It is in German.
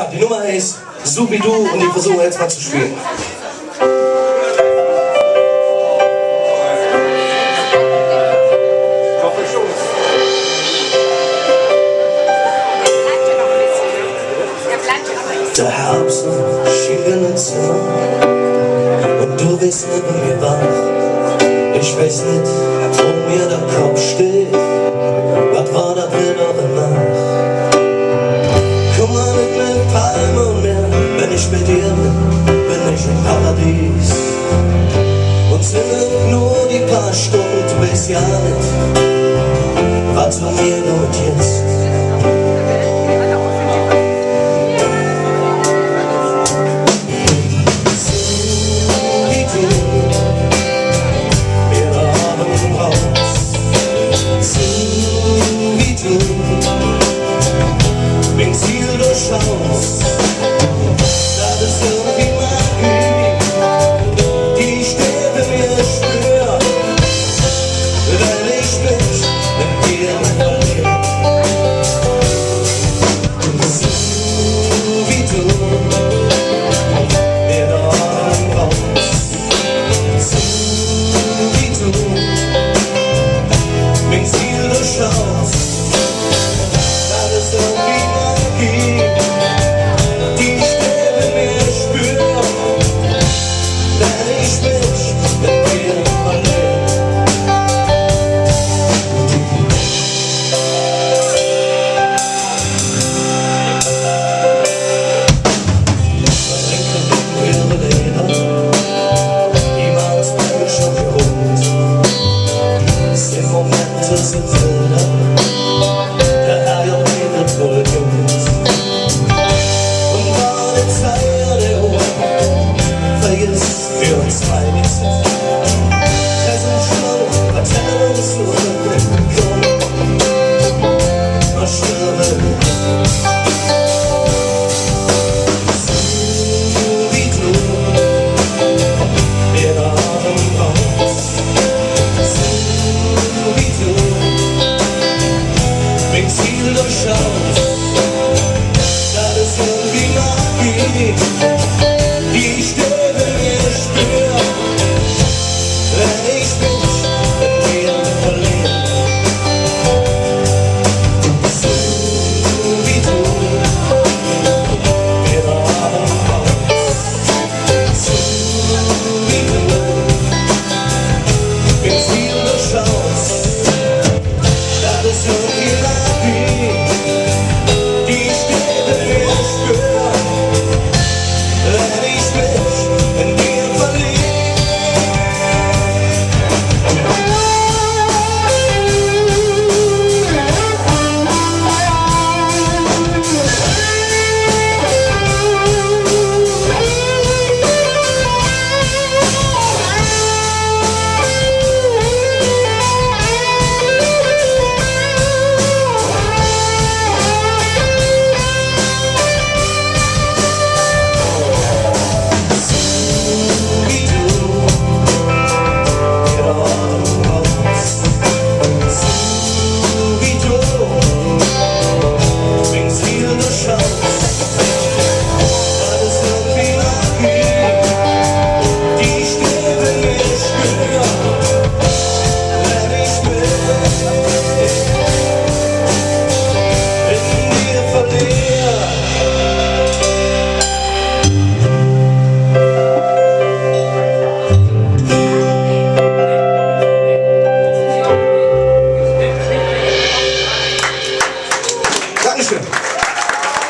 Ja, die Nummer heißt So wie du und die versuchen jetzt mal zu spielen. Der Herbst schien in den Zimmer und du bist neben mir wach. Ich weiß nicht, wo mir der Kopf steht, was war da wilde Nacht. Komm mal mit mir Palme und Meer, wenn ich bei dir bin ich im Paradies. Und sind nur die paar Stunden, du weißt ja nicht, was du mir nur jetzt. Wenn Ziel durchschaust,